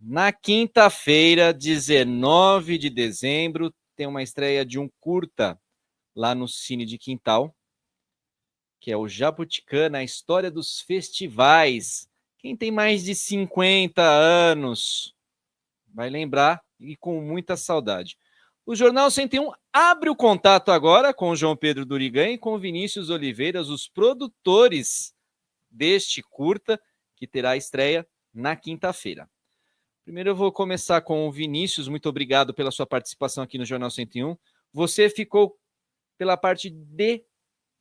Na quinta-feira, 19 de dezembro, tem uma estreia de um curta lá no Cine de Quintal, que é o Jabuticana, a história dos festivais. Quem tem mais de 50 anos vai lembrar e com muita saudade. O Jornal 101 abre o contato agora com o João Pedro Durigan e com o Vinícius Oliveiras, os produtores deste curta, que terá estreia na quinta-feira. Primeiro eu vou começar com o Vinícius. Muito obrigado pela sua participação aqui no Jornal 101. Você ficou pela parte de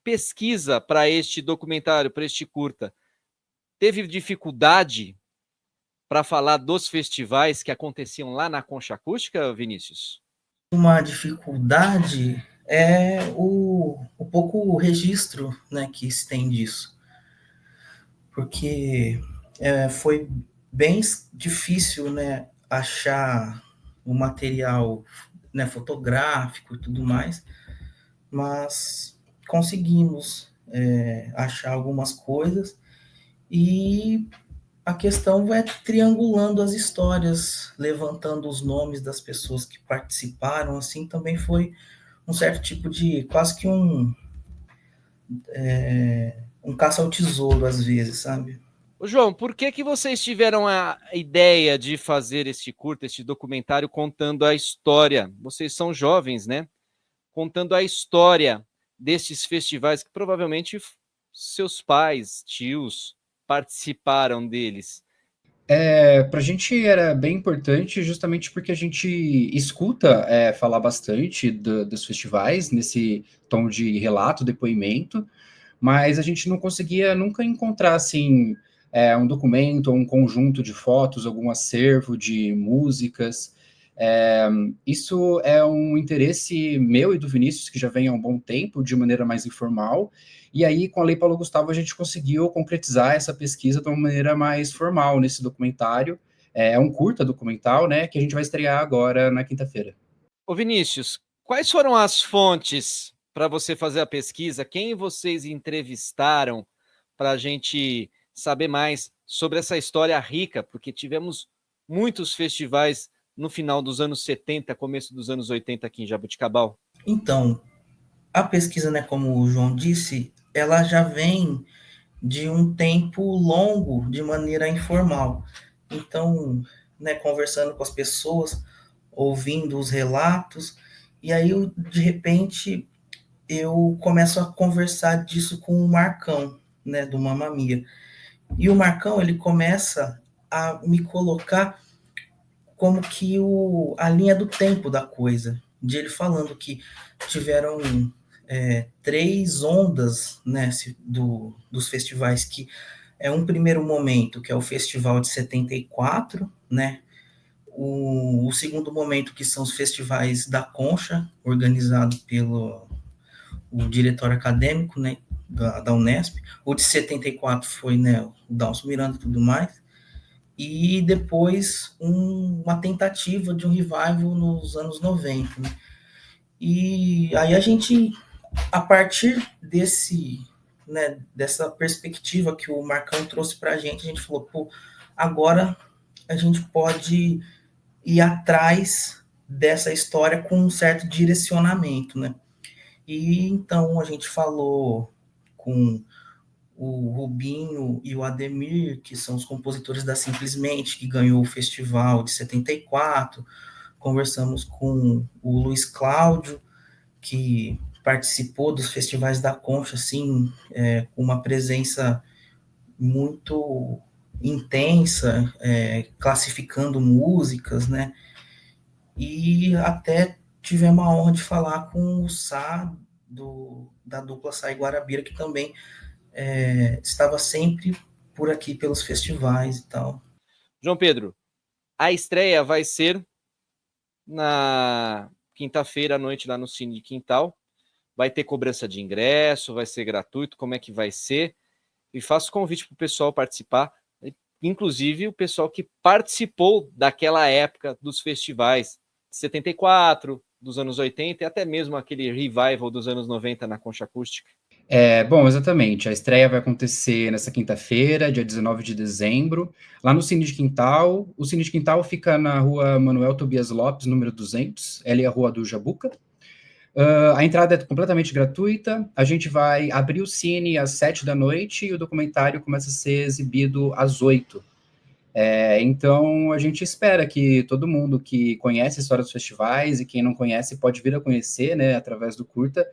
pesquisa para este documentário, para este curta. Teve dificuldade para falar dos festivais que aconteciam lá na Concha Acústica, Vinícius? Uma dificuldade é o pouco registro, né, que se tem disso, porque foi bem difícil, né, achar o material, né, fotográfico e tudo mais, mas conseguimos achar algumas coisas e a questão vai triangulando as histórias, levantando os nomes das pessoas que participaram, assim, também foi um certo tipo de, quase que um caça ao tesouro, às vezes, sabe? Ô, João, por que vocês tiveram a ideia de fazer este curta, este documentário contando a história? Vocês são jovens, né? Contando a história destes festivais que provavelmente seus pais, tios participaram deles. Para a gente era bem importante justamente porque a gente escuta falar bastante dos festivais nesse tom de relato, depoimento, mas a gente não conseguia nunca encontrar assim um documento, um conjunto de fotos, algum acervo de músicas. É, Isso é um interesse meu e do Vinícius, que já vem há um bom tempo, de maneira mais informal, e aí com a Lei Paulo Gustavo a gente conseguiu concretizar essa pesquisa de uma maneira mais formal nesse documentário. É um curta documental, né, que a gente vai estrear agora na quinta-feira. Ô Vinícius, quais foram as fontes para você fazer a pesquisa? Quem vocês entrevistaram para a gente saber mais sobre essa história rica? Porque tivemos muitos festivais no final dos anos 70, começo dos anos 80 aqui em Jaboticabal. Então, a pesquisa, né, como o João disse, ela já vem de um tempo longo de maneira informal. Então, né, conversando com as pessoas, ouvindo os relatos, e aí de repente eu começo a conversar disso com o Marcão, né, do Mamma Mia. E o Marcão, ele começa a me colocar como que a linha do tempo da coisa, de ele falando que tiveram três ondas, né, dos festivais, que é um primeiro momento, que é o festival de 74, né, o segundo momento, que são os festivais da Concha, organizado pelo o diretor acadêmico, né, da Unesp. O de 74 foi, né, o Dalcio Miranda e tudo mais. E depois uma tentativa de um revival nos anos 90. Né? E aí a gente, a partir dessa perspectiva que o Marcão trouxe para a gente falou, pô, agora a gente pode ir atrás dessa história com um certo direcionamento, né? E então a gente falou com o Rubinho e o Ademir, que são os compositores da Simplesmente, que ganhou o festival de 74. Conversamos com o Luiz Cláudio, que participou dos festivais da Concha, assim, com uma presença muito intensa, classificando músicas, né? E até tivemos a honra de falar com o Sá, da dupla Sá e Guarabira, que também estava sempre por aqui pelos festivais e tal. João Pedro, a estreia vai ser na quinta-feira à noite lá no Cine de Quintal. Vai ter cobrança de ingresso, vai ser gratuito, como é que vai ser? E faço convite para o pessoal participar, inclusive o pessoal que participou daquela época dos festivais de 74, dos anos 80 e até mesmo aquele revival dos anos 90 na Concha Acústica. Bom, exatamente. A estreia vai acontecer nessa quinta-feira, dia 19 de dezembro, lá no Cine de Quintal. O Cine de Quintal fica na rua Manuel Tobias Lopes, número 200, ali é a rua do Jabuca. A entrada é completamente gratuita. A gente vai abrir o cine às 7 da noite e o documentário começa a ser exibido às 8. Então, a gente espera que todo mundo que conhece a história dos festivais e quem não conhece pode vir a conhecer, né, através do curta,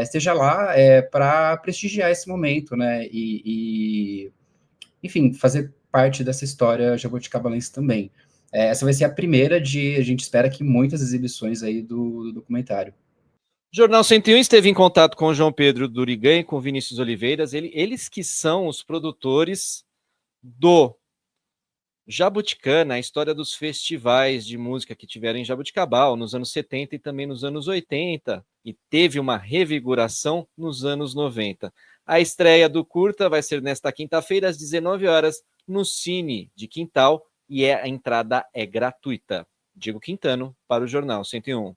esteja lá para prestigiar esse momento, né, enfim, fazer parte dessa história jabuticabalense também. Essa vai ser a primeira a gente espera que muitas exibições aí do documentário. O Jornal 101 esteve em contato com o João Pedro Durigan e com o Vinícius Oliveiras, eles que são os produtores do Jabuticana, a história dos festivais de música que tiveram em Jabuticabal nos anos 70 e também nos anos 80, e teve uma revigoração nos anos 90. A estreia do curta vai ser nesta quinta-feira, às 19 horas, no Cine de Quintal, e a entrada é gratuita. Diego Quintano, para o Jornal 101.